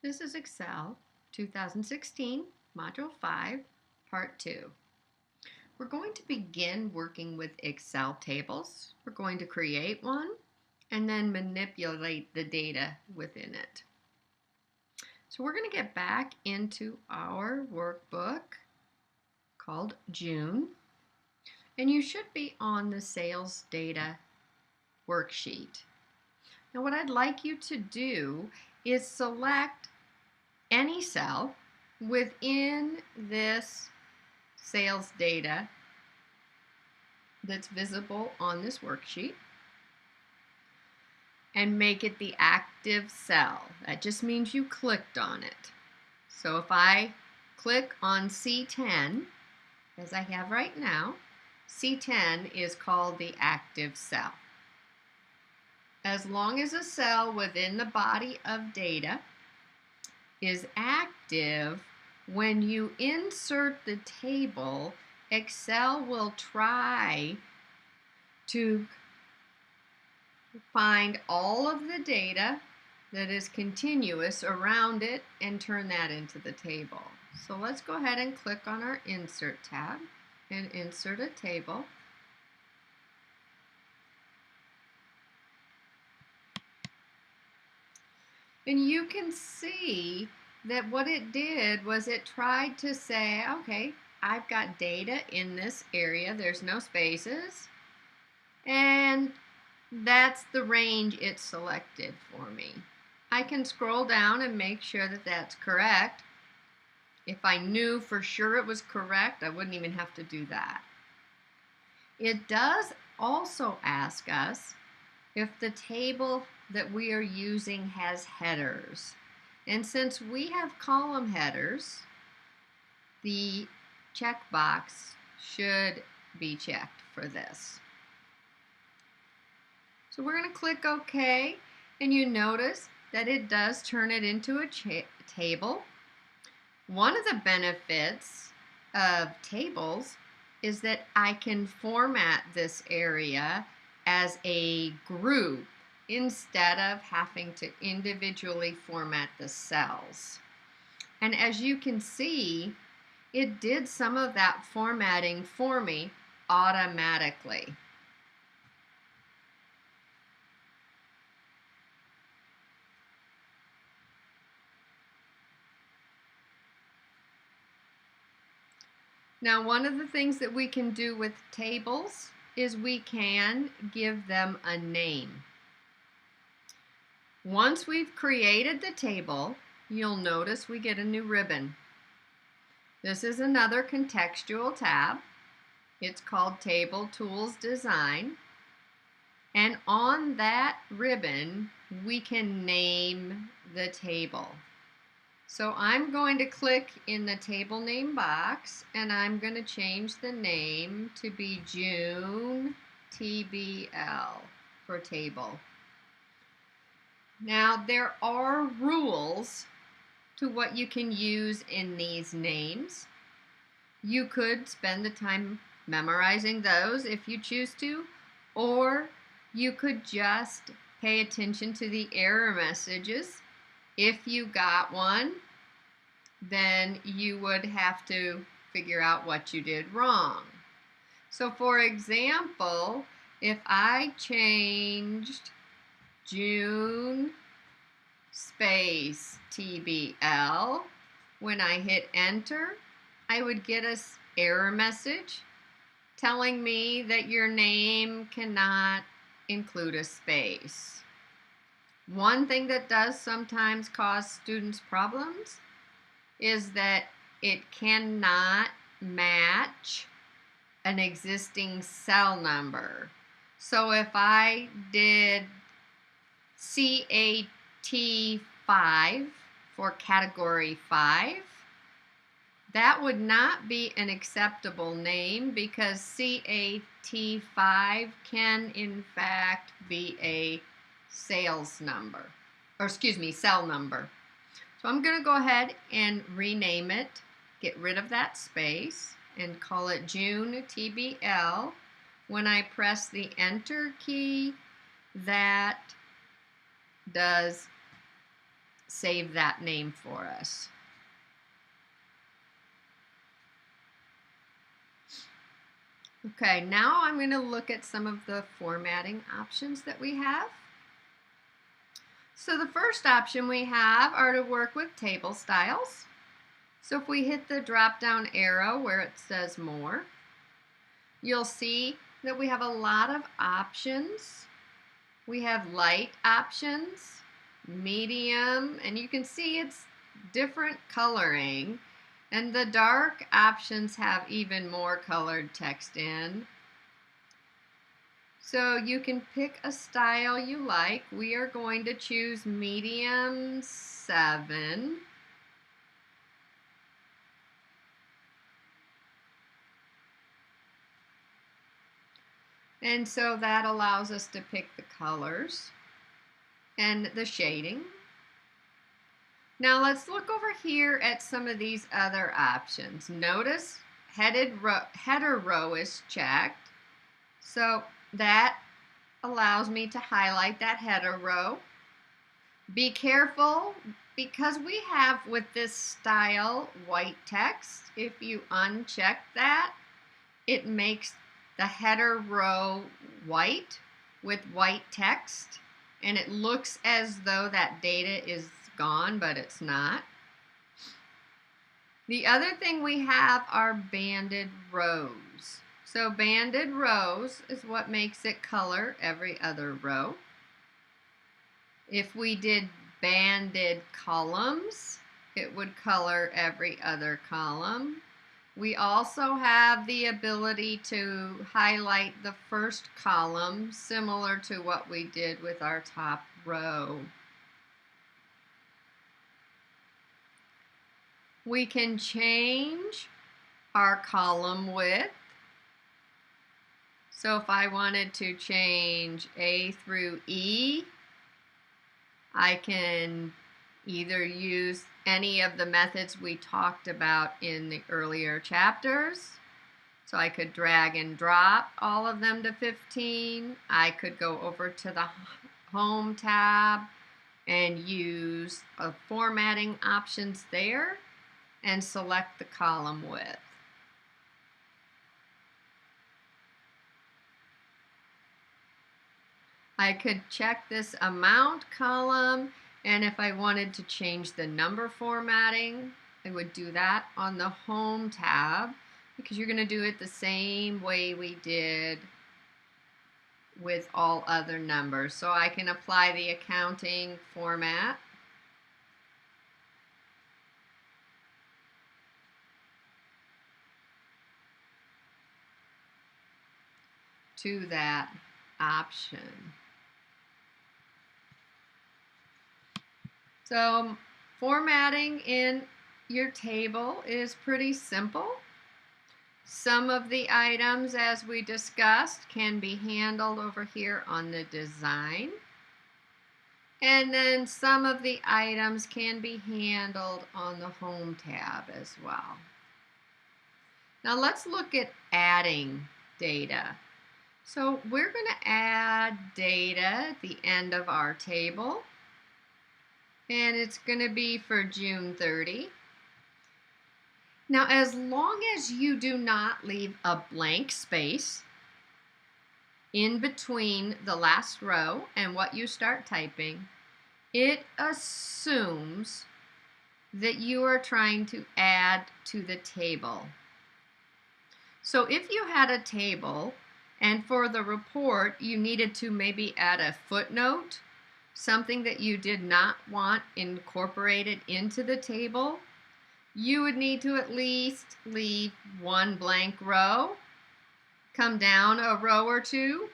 This is Excel 2016, Module 5, Part 2. We're going to begin working with Excel tables. We're going to create one and then manipulate the data within it. So we're going to get back into our workbook called June, and you should be on the sales data worksheet. Now what I'd like you to do is select any cell within this sales data that's visible on this worksheet and make it the active cell. That just means you clicked on it. So if I click on C10, as I have right now, C10 is called the active cell. As long as a cell within the body of data is active, when you insert the table, Excel will try to find all of the data that is continuous around it and turn that into the table. So let's go ahead and click on our Insert tab and insert a table. And you can see that what it did was it tried to say, okay, I've got data in this area, there's no spaces, and that's the range it selected for me. I can scroll down and make sure that that's correct. If I knew for sure it was correct, I wouldn't even have to do that. It does also ask us if the table that we are using has headers. And since we have column headers, the checkbox should be checked for this. So we're going to click OK, and you notice that it does turn it into a table. One of the benefits of tables is that I can format this area as a group instead of having to individually format the cells. And as you can see, it did some of that formatting for me automatically. Now, one of the things that we can do with tables is we can give them a name. Once we've created the table, you'll notice we get a new ribbon. This is another contextual tab. It's called Table Tools Design. And on that ribbon, we can name the table. So I'm going to click in the table name box, and I'm going to change the name to be June TBL for table. Now there are rules to what you can use in these names. You could spend the time memorizing those if you choose to, or you could just pay attention to the error messages. If you got one, then you would have to figure out what you did wrong. So for example, if I changed June space TBL, when I hit enter, I would get an error message telling me that your name cannot include a space. One thing that does sometimes cause students problems is that it cannot match an existing cell number. So if I did CAT5 for category 5, that would not be an acceptable name because CAT5 can in fact be a sales number, or excuse me, cell number. So I'm going to go ahead and rename it, get rid of that space, and call it June TBL. When I press the enter key, that does save that name for us. Okay, now I'm going to look at some of the formatting options that we have. So the first option we have are to work with table styles. So if we hit the drop down arrow where it says more, you'll see that we have a lot of options. We have light options, medium, and you can see it's different coloring. And the dark options have even more colored text in. So you can pick a style you like. We are going to choose medium 7. And so that allows us to pick the colors and the shading. Now let's look over here at some of these other options. Notice header row is checked. So that allows me to highlight that header row. Be careful because we have with this style white text. If you uncheck that, it makes the header row white with white text, and it looks as though that data is gone, but it's not. The other thing we have are banded rows. So banded rows is what makes it color every other row. If we did banded columns, it would color every other column. We also have the ability to highlight the first column, similar to what we did with our top row. We can change our column width. So if I wanted to change A through E, I can either use any of the methods we talked about in the earlier chapters. So I could drag and drop all of them to 15. I could go over to the Home tab and use formatting options there and select the column width. I could check this amount column, and if I wanted to change the number formatting, I would do that on the Home tab, because you're going to do it the same way we did with all other numbers. So I can apply the accounting format to that option. So formatting in your table is pretty simple. Some of the items, as we discussed, can be handled over here on the design. And then some of the items can be handled on the Home tab as well. Now let's look at adding data. So we're going to add data at the end of our table. And it's going to be for June 30. Now, as long as you do not leave a blank space in between the last row and what you start typing, it assumes that you are trying to add to the table. So if you had a table and for the report you needed to maybe add a footnote, something that you did not want incorporated into the table, you would need to at least leave one blank row, come down a row or two,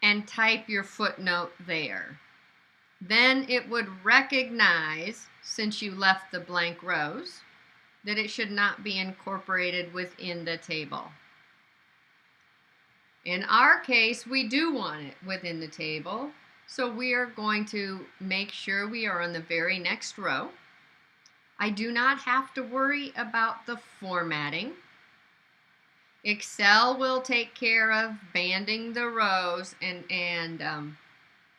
and type your footnote there. Then it would recognize, since you left the blank rows, that it should not be incorporated within the table. In our case, we do want it within the table, so we are going to make sure we are on the very next row. I do not have to worry about the formatting. Excel will take care of banding the rows and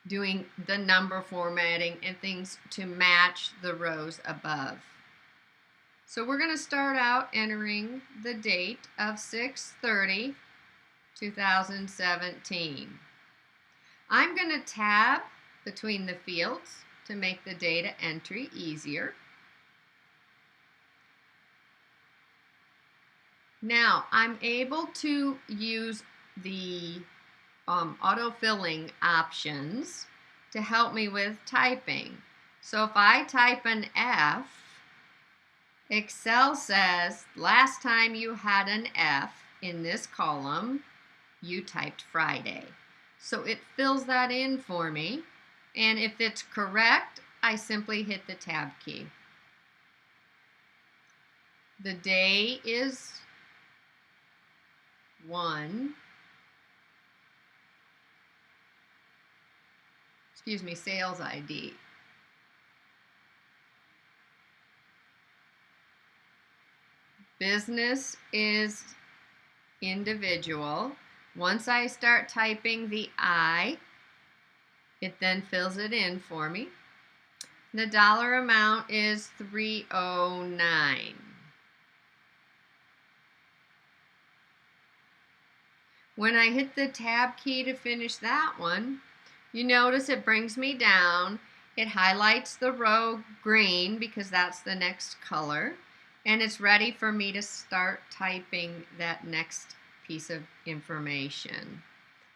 doing the number formatting and things to match the rows above. So we're going to start out entering the date of 6/30/2017. I'm going to tab between the fields to make the data entry easier. Now I'm able to use the autofilling options to help me with typing. So if I type an F, Excel says last time you had an F in this column, you typed Friday. So it fills that in for me, and if it's correct, I simply hit the tab key. The day is 1. Sales ID. Business is individual. Once I start typing the I, it then fills it in for me. The dollar amount is $309. When I hit the tab key to finish that one, you notice it brings me down. It highlights the row green because that's the next color, and it's ready for me to start typing that next piece of information.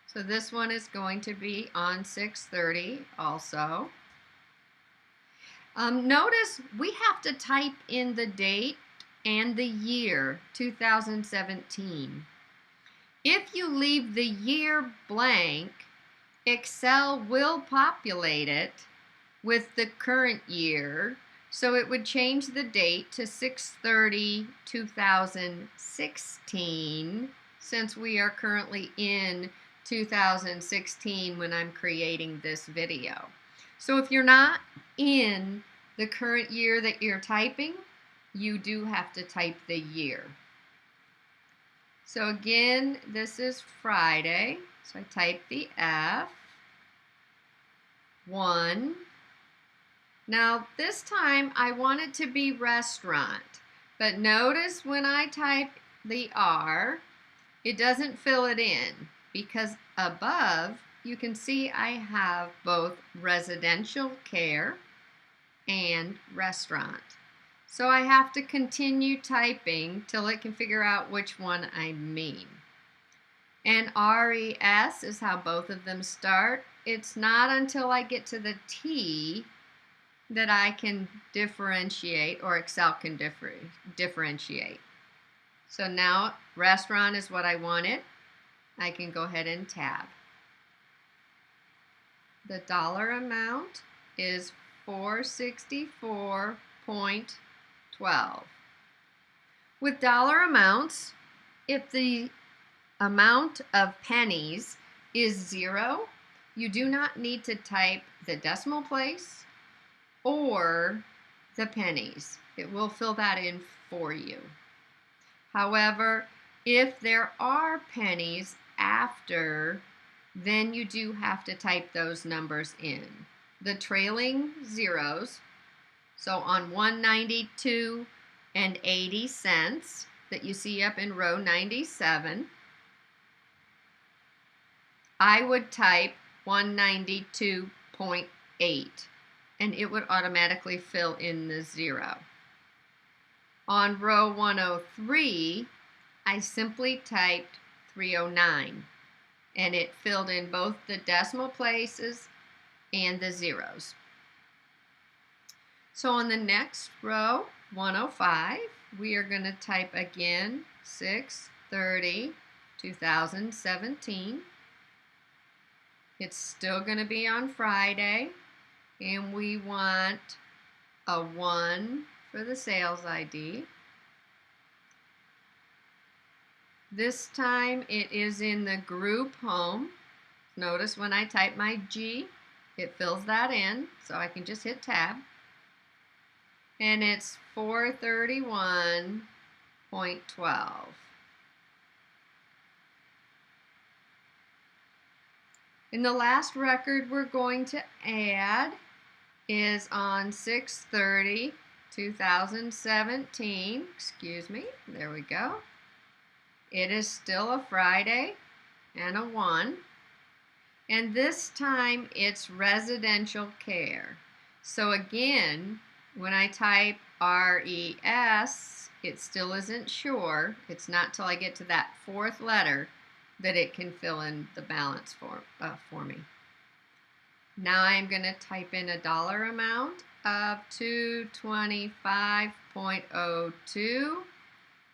So this one is going to be on 6/30 also. Notice we have to type in the date and the year 2017. If you leave the year blank, Excel will populate it with the current year, so it would change the date to 6/30/2016 since we are currently in 2016 when I'm creating this video. So if you're not in the current year that you're typing, you do have to type the year. So again, this is Friday. So I type the F. 1. Now this time I want it to be restaurant. But notice when I type the R, it doesn't fill it in because above you can see I have both residential care and restaurant. So I have to continue typing till it can figure out which one I mean. And RES is how both of them start. It's not until I get to the T that I can differentiate, or Excel can differentiate. So now restaurant is what I wanted. I can go ahead and tab. The dollar amount is $464.12. With dollar amounts, if the amount of pennies is 0, you do not need to type the decimal place or the pennies. It will fill that in for you. However, if there are pennies after, then you do have to type those numbers in. The trailing zeros, so on 192.80 that you see up in row 97, I would type 192.8 and it would automatically fill in the 0. On row 103, I simply typed 309 and it filled in both the decimal places and the zeros. So on the next row, 105, we are going to type again 6/30/2017. It's still going to be on Friday, and we want a 1 for the sales ID. This time it is in the group home. Notice when I type my G, it fills that in, so I can just hit tab. And it's 431.12. And the last record we're going to add is on 6/30/2017. Excuse me. There we go. It is still a Friday and a 1. And this time it's residential care. So again, when I type RES, it still isn't sure. It's not till I get to that 4th letter that it can fill in the balance for me. Now I'm going to type in a dollar amount of $225.02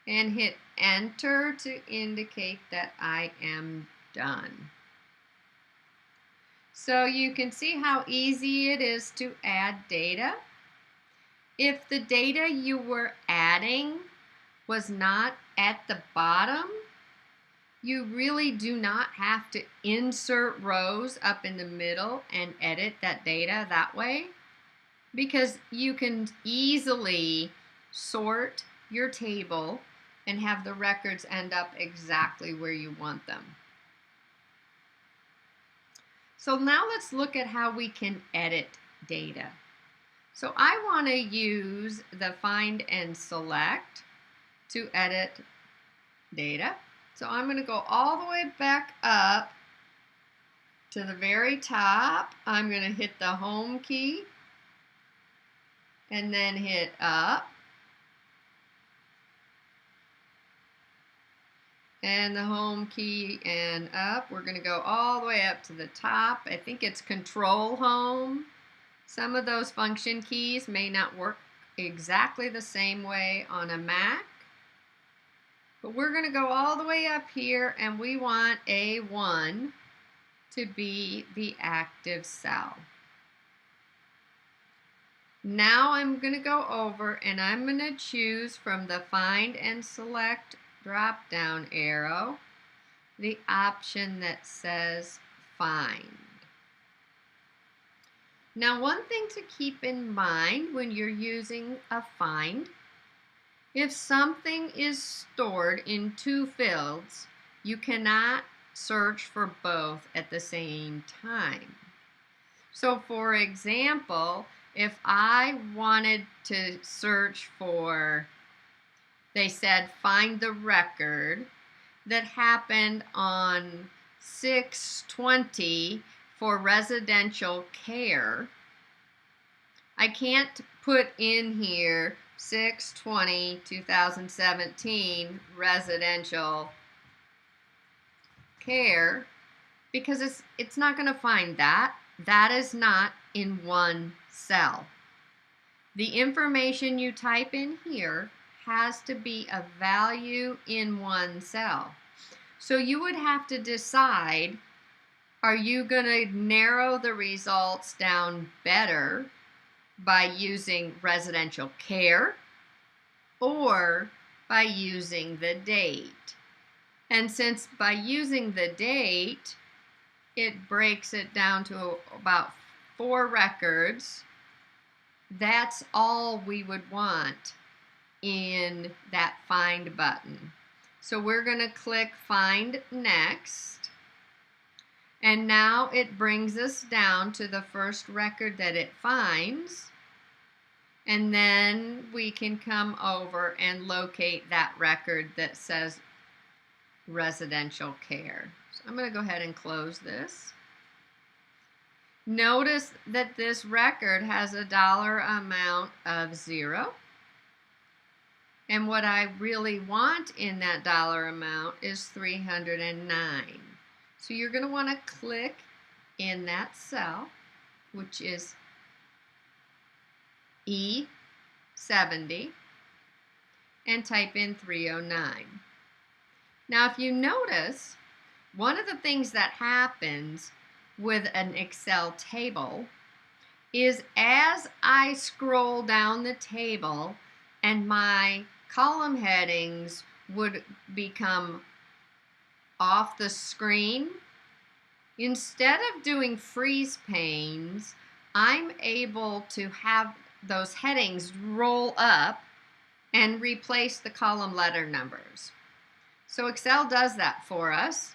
and hit enter to indicate that I am done. So you can see how easy it is to add data. If the data you were adding was not at the bottom, you really do not have to insert rows up in the middle and edit that data that way, because you can easily sort your table and have the records end up exactly where you want them. So now let's look at how we can edit data. So I want to use the Find and Select to edit data. So I'm going to go all the way back up to the very top. I'm going to hit the Home key and then hit up. And the Home key and up. We're going to go all the way up to the top. I think it's Control Home. Some of those function keys may not work exactly the same way on a Mac. But we're going to go all the way up here, and we want A1 to be the active cell. Now I'm going to go over and I'm going to choose from the Find and Select drop-down arrow the option that says Find. Now, one thing to keep in mind when you're using a find, if something is stored in 2 fields, you cannot search for both at the same time. So for example, if I wanted to search for, they said find the record that happened on 6/20 for residential care, I can't put in here 6/20/2017 residential care, because it's not going to find that. That is not in one cell. The information you type in here has to be a value in one cell. So you would have to decide, are you going to narrow the results down better by using residential care or by using the date? And since by using the date, it breaks it down to about 4 records, that's all we would want in that Find button. So we're going to click Find Next. And now it brings us down to the first record that it finds. And then we can come over and locate that record that says residential care. So I'm going to go ahead and close this. Notice that this record has a dollar amount of 0. And what I really want in that dollar amount is 309. So you're going to want to click in that cell, which is E70, and type in 309. Now, if you notice, one of the things that happens with an Excel table is as I scroll down the table and my column headings would become off the screen, instead of doing freeze panes, I'm able to have those headings roll up and replace the column letter numbers. So Excel does that for us.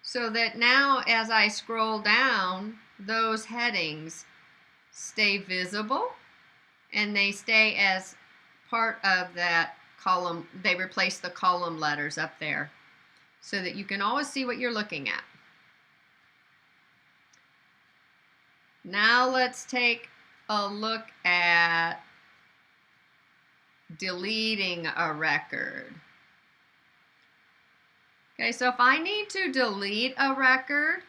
so that now as I scroll down, those headings stay visible and they stay as part of that column. They replace the column letters up there so that you can always see what you're looking at. Now let's take a look at deleting a record. Okay, so if I need to delete a record,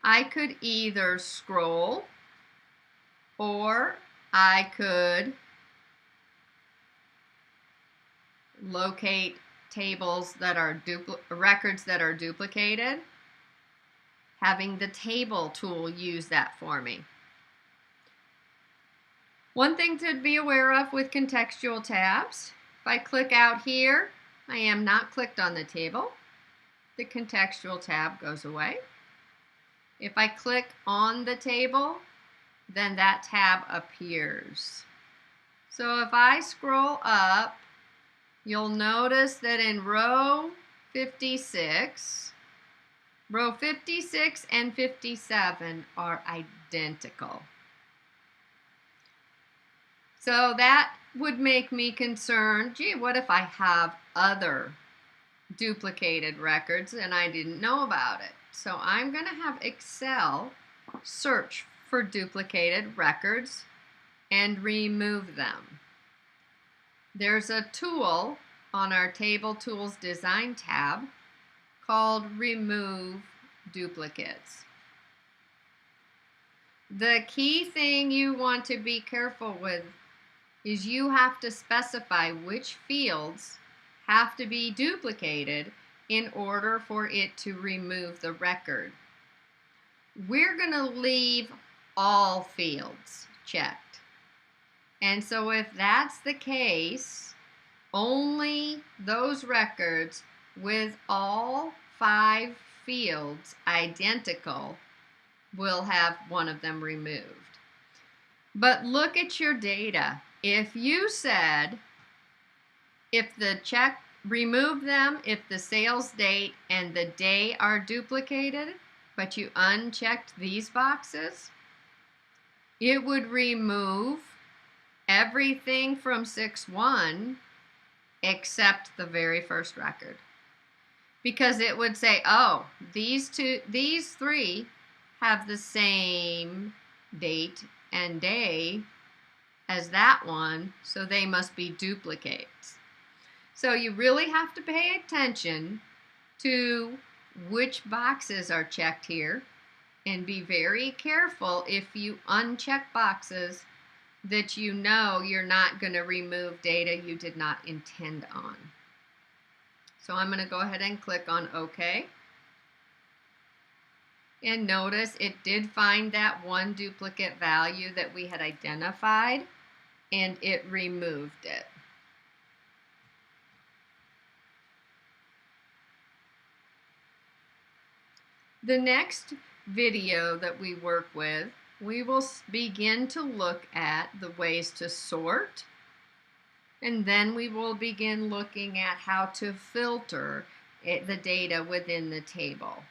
I could either scroll or I could locate tables that are records that are duplicated, having the table tool use that for me. One thing to be aware of with contextual tabs, if I click out here, I am not clicked on the table. The contextual tab goes away. If I click on the table, then that tab appears. So if I scroll up, you'll notice that in row 56 and 57 are identical. So that would make me concerned, gee, what if I have other duplicated records and I didn't know about it? So I'm going to have Excel search for duplicated records and remove them. There's a tool on our Table Tools Design tab called Remove Duplicates. The key thing you want to be careful with is you have to specify which fields have to be duplicated in order for it to remove the record. We're going to leave all fields checked. And so if that's the case, only those records with all 5 fields identical will have one of them removed. But look at your data. If you said, if the check, remove them if the sales date and the day are duplicated, but you unchecked these boxes, it would remove everything from 6/1 except the very first record. Because it would say, oh, these 3 have the same date and day as that one, so they must be duplicates. So you really have to pay attention to which boxes are checked here and be very careful if you uncheck boxes that you know you're not going to remove data you did not intend on. So I'm going to go ahead and click on OK. And notice it did find that one duplicate value that we had identified, and it removed it. The next video that we work with, we will begin to look at the ways to sort, and then we will begin looking at how to filter the data within the table.